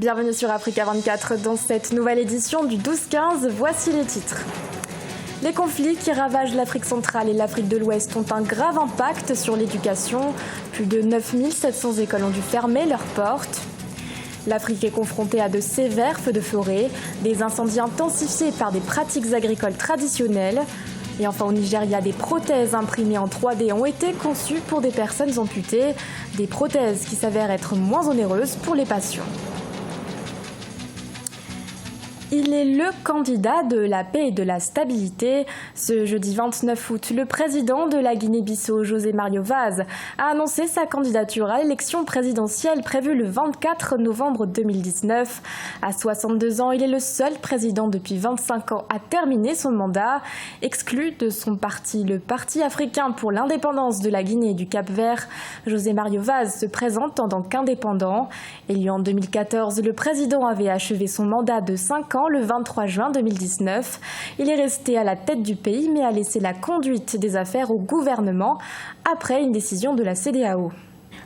Bienvenue sur Africa 24 dans cette nouvelle édition du 12-15. Voici les titres. Les conflits qui ravagent l'Afrique centrale et l'Afrique de l'Ouest ont un grave impact sur l'éducation. Plus de 9700 écoles ont dû fermer leurs portes. L'Afrique est confrontée à de sévères feux de forêt, des incendies intensifiés par des pratiques agricoles traditionnelles. Et enfin au Nigeria, des prothèses imprimées en 3D ont été conçues pour des personnes amputées. Des prothèses qui s'avèrent être moins onéreuses pour les patients. Il est le candidat de la paix et de la stabilité. Ce jeudi 29 août, le président de la Guinée-Bissau, José Mario Vaz, a annoncé sa candidature à l'élection présidentielle prévue le 24 novembre 2019. À 62 ans, il est le seul président depuis 25 ans à terminer son mandat. Exclu de son parti, le Parti africain pour l'indépendance de la Guinée et du Cap-Vert, José Mario Vaz se présente en tant qu'indépendant. Élu en 2014, le président avait achevé son mandat de 5 ans le 23 juin 2019. Il est resté à la tête du pays mais a laissé la conduite des affaires au gouvernement après une décision de la CEDEAO.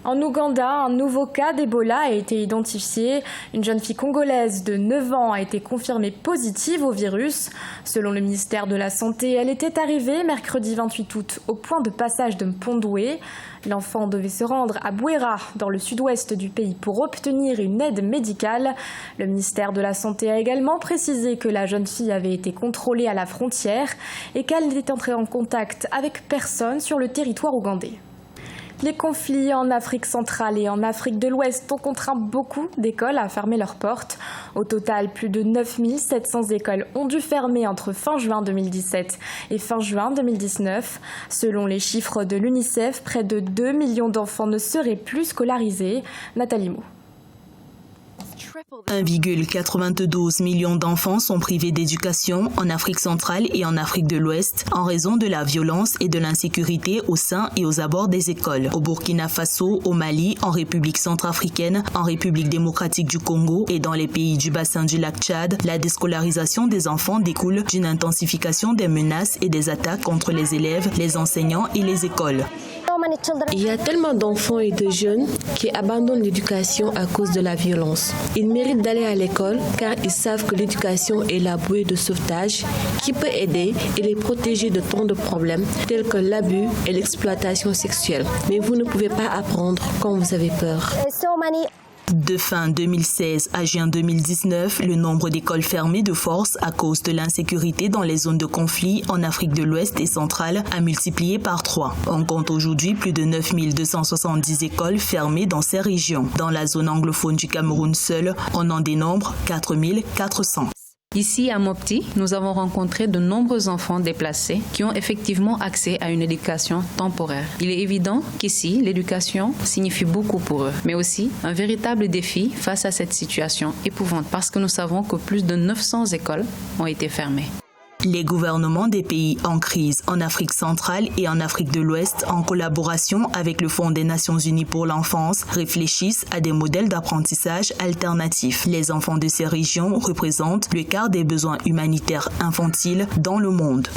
En Ouganda, un nouveau cas d'Ebola a été identifié. Une jeune fille congolaise de 9 ans a été confirmée positive au virus. Selon le ministère de la Santé, elle était arrivée mercredi 28 août au point de passage de Mpondoué. L'enfant devait se rendre à Bouéra, dans le sud-ouest du pays, pour obtenir une aide médicale. Le ministère de la Santé a également précisé que la jeune fille avait été contrôlée à la frontière et qu'elle n'était entrée en contact avec personne sur le territoire ougandais. Les conflits en Afrique centrale et en Afrique de l'Ouest ont contraint beaucoup d'écoles à fermer leurs portes. Au total, plus de 9700 écoles ont dû fermer entre fin juin 2017 et fin juin 2019. Selon les chiffres de l'UNICEF, près de 2 millions d'enfants ne seraient plus scolarisés. Nathalie Mo. 1,92 million d'enfants sont privés d'éducation en Afrique centrale et en Afrique de l'Ouest en raison de la violence et de l'insécurité au sein et aux abords des écoles. Au Burkina Faso, au Mali, en République centrafricaine, en République démocratique du Congo et dans les pays du bassin du lac Tchad, la déscolarisation des enfants découle d'une intensification des menaces et des attaques contre les élèves, les enseignants et les écoles. Il y a tellement d'enfants et de jeunes qui abandonnent l'éducation à cause de la violence. Ils méritent d'aller à l'école car ils savent que l'éducation est la bouée de sauvetage qui peut aider et les protéger de tant de problèmes tels que l'abus et l'exploitation sexuelle. Mais vous ne pouvez pas apprendre quand vous avez peur. De fin 2016 à juin 2019, le nombre d'écoles fermées de force à cause de l'insécurité dans les zones de conflit en Afrique de l'Ouest et centrale a multiplié par 3. On compte aujourd'hui plus de 9270 écoles fermées dans ces régions. Dans la zone anglophone du Cameroun seul, on en dénombre 4400. Ici à Mopti, nous avons rencontré de nombreux enfants déplacés qui ont effectivement accès à une éducation temporaire. Il est évident qu'ici, l'éducation signifie beaucoup pour eux, mais aussi un véritable défi face à cette situation épouvantable parce que nous savons que plus de 900 écoles ont été fermées. Les gouvernements des pays en crise en Afrique centrale et en Afrique de l'Ouest, en collaboration avec le Fonds des Nations Unies pour l'enfance, réfléchissent à des modèles d'apprentissage alternatifs. Les enfants de ces régions représentent le quart des besoins humanitaires infantiles dans le monde.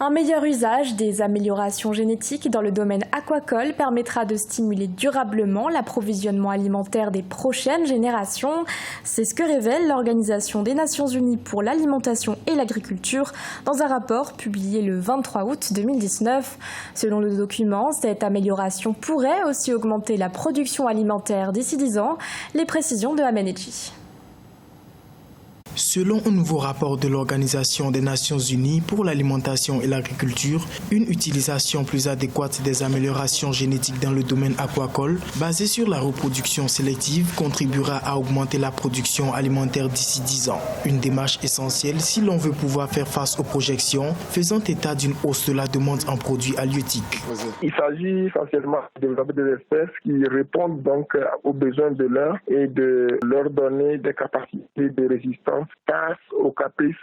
Un meilleur usage des améliorations génétiques dans le domaine aquacole permettra de stimuler durablement l'approvisionnement alimentaire des prochaines générations. C'est ce que révèle l'Organisation des Nations Unies pour l'alimentation et l'agriculture dans un rapport publié le 23 août 2019. Selon le document, cette amélioration pourrait aussi augmenter la production alimentaire d'ici 10 ans. Les précisions de Amenechi. Selon un nouveau rapport de l'Organisation des Nations Unies pour l'alimentation et l'agriculture, une utilisation plus adéquate des améliorations génétiques dans le domaine aquacole, basée sur la reproduction sélective, contribuera à augmenter la production alimentaire d'ici 10 ans. Une démarche essentielle si l'on veut pouvoir faire face aux projections, faisant état d'une hausse de la demande en produits halieutiques. Il s'agit essentiellement de développer des espèces qui répondent donc aux besoins de l'heure et de leur donner des capacités de résistance face aux caprices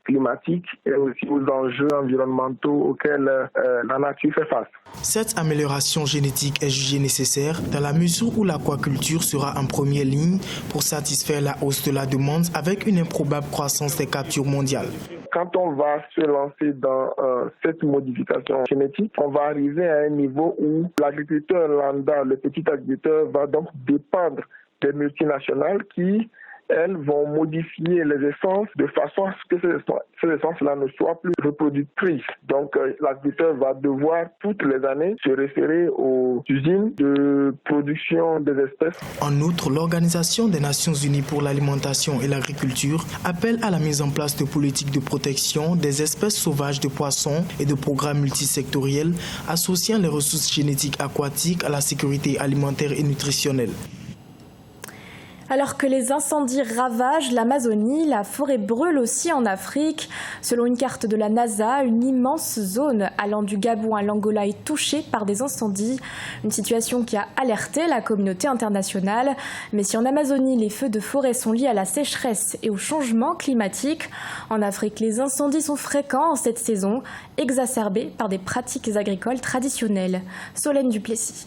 climatiques et aussi aux enjeux environnementaux auxquels la nature fait face. Cette amélioration génétique est jugée nécessaire dans la mesure où l'aquaculture sera en première ligne pour satisfaire la hausse de la demande avec une improbable croissance des captures mondiales. Quand on va se lancer dans cette modification génétique, on va arriver à un niveau où l'agriculteur lambda, le petit agriculteur, va donc dépendre des multinationales qui elles vont modifier les essences de façon à ce que ces essences-là ne soient plus reproductrices. Donc l'agriculteur va devoir toutes les années se référer aux usines de production des espèces. En outre, l'Organisation des Nations Unies pour l'alimentation et l'agriculture appelle à la mise en place de politiques de protection des espèces sauvages de poissons et de programmes multisectoriels associant les ressources génétiques aquatiques à la sécurité alimentaire et nutritionnelle. Alors que les incendies ravagent l'Amazonie, la forêt brûle aussi en Afrique. Selon une carte de la NASA, une immense zone allant du Gabon à l'Angola est touchée par des incendies. Une situation qui a alerté la communauté internationale. Mais si en Amazonie, les feux de forêt sont liés à la sécheresse et au changement climatique, en Afrique, les incendies sont fréquents en cette saison, exacerbés par des pratiques agricoles traditionnelles. Solène Duplessis.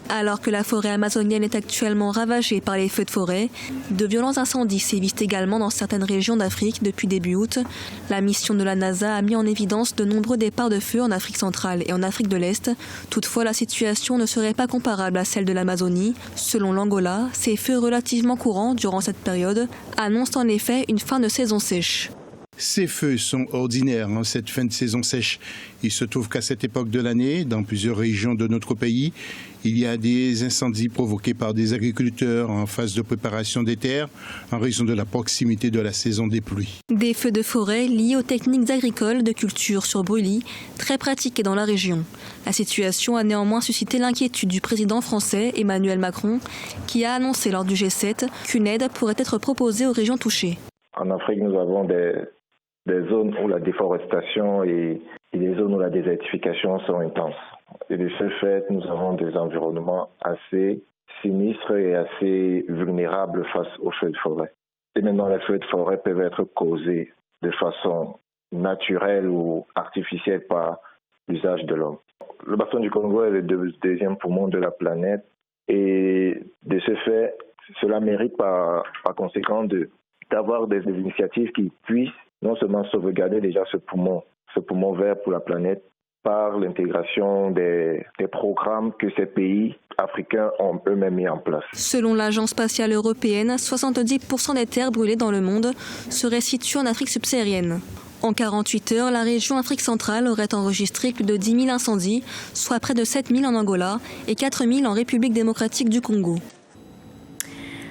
Alors que la forêt amazonienne est actuellement ravagée par les feux de forêt, de violents incendies sévissent également dans certaines régions d'Afrique depuis début août. La mission de la NASA a mis en évidence de nombreux départs de feu en Afrique centrale et en Afrique de l'Est. Toutefois, la situation ne serait pas comparable à celle de l'Amazonie. Selon l'Angola, ces feux relativement courants durant cette période annoncent en effet une fin de saison sèche. Ces feux sont ordinaires en cette fin de saison sèche. Il se trouve qu'à cette époque de l'année, dans plusieurs régions de notre pays, il y a des incendies provoqués par des agriculteurs en phase de préparation des terres en raison de la proximité de la saison des pluies. Des feux de forêt liés aux techniques agricoles de culture sur brûlis, très pratiquées dans la région. La situation a néanmoins suscité l'inquiétude du président français Emmanuel Macron, qui a annoncé lors du G7 qu'une aide pourrait être proposée aux régions touchées. En Afrique, nous avons des zones où la déforestation et des zones où la désertification sont intenses. Et de ce fait, nous avons des environnements assez sinistres et assez vulnérables face aux feux de forêt. Et maintenant, les feux de forêt peuvent être causés de façon naturelle ou artificielle par l'usage de l'homme. Le bassin du Congo est le deuxième poumon de la planète et de ce fait, cela mérite par conséquent d'avoir des initiatives qui puissent non seulement sauvegarder déjà ce poumon vert pour la planète par l'intégration des programmes que ces pays africains ont eux-mêmes mis en place. Selon l'Agence spatiale européenne, 70% des terres brûlées dans le monde seraient situées en Afrique subsaharienne. En 48 heures, la région Afrique centrale aurait enregistré plus de 10 000 incendies, soit près de 7 000 en Angola et 4 000 en République démocratique du Congo.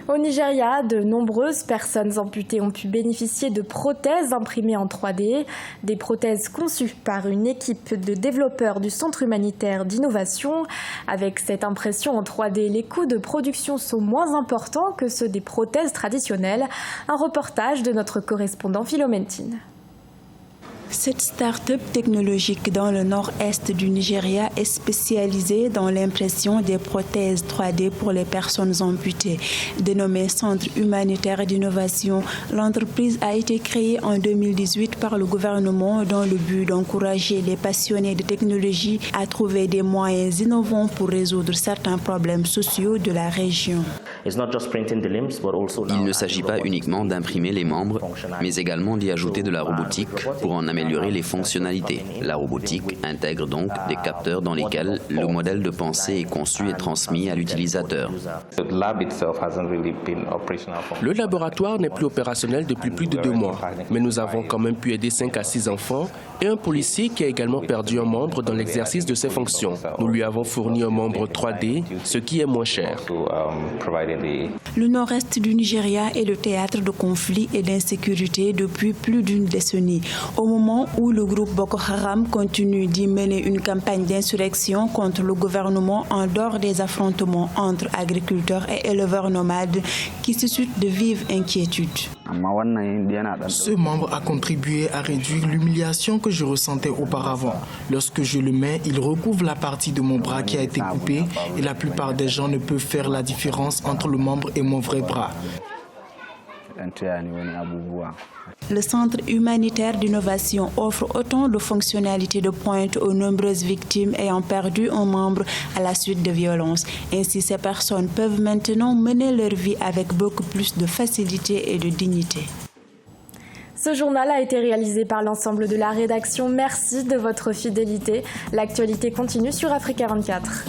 Au Nigeria, de nombreuses personnes amputées ont pu bénéficier de prothèses imprimées en 3D, des prothèses conçues par une équipe de développeurs du Centre humanitaire d'innovation. Avec cette impression en 3D, les coûts de production sont moins importants que ceux des prothèses traditionnelles. Un reportage de notre correspondant Philomène Tine. Cette start-up technologique dans le nord-est du Nigeria est spécialisée dans l'impression des prothèses 3D pour les personnes amputées. Dénommée Centre humanitaire d'innovation, l'entreprise a été créée en 2018 par le gouvernement dans le but d'encourager les passionnés de technologie à trouver des moyens innovants pour résoudre certains problèmes sociaux de la région. Il ne s'agit pas uniquement d'imprimer les membres, mais également d'y ajouter de la robotique pour en améliorer les fonctionnalités. La robotique intègre donc des capteurs dans lesquels le modèle de pensée est conçu et transmis à l'utilisateur. Le laboratoire n'est plus opérationnel depuis plus de 2 mois, mais nous avons quand même pu aider 5 à 6 enfants et un policier qui a également perdu un membre dans l'exercice de ses fonctions. Nous lui avons fourni un membre 3D, ce qui est moins cher. Le nord-est du Nigeria est le théâtre de conflits et d'insécurité depuis plus d'une décennie. Au moment où le groupe Boko Haram continue d'y mener une campagne d'insurrection contre le gouvernement en dehors des affrontements entre agriculteurs et éleveurs nomades qui suscitent de vives inquiétudes. Ce membre a contribué à réduire l'humiliation que je ressentais auparavant. Lorsque je le mets, il recouvre la partie de mon bras qui a été coupée et la plupart des gens ne peuvent faire la différence entre le membre et mon vrai bras. Le Centre humanitaire d'innovation offre autant de fonctionnalités de pointe aux nombreuses victimes ayant perdu un membre à la suite de violences. Ainsi, ces personnes peuvent maintenant mener leur vie avec beaucoup plus de facilité et de dignité. Ce journal a été réalisé par l'ensemble de la rédaction. Merci de votre fidélité. L'actualité continue sur Africa 24.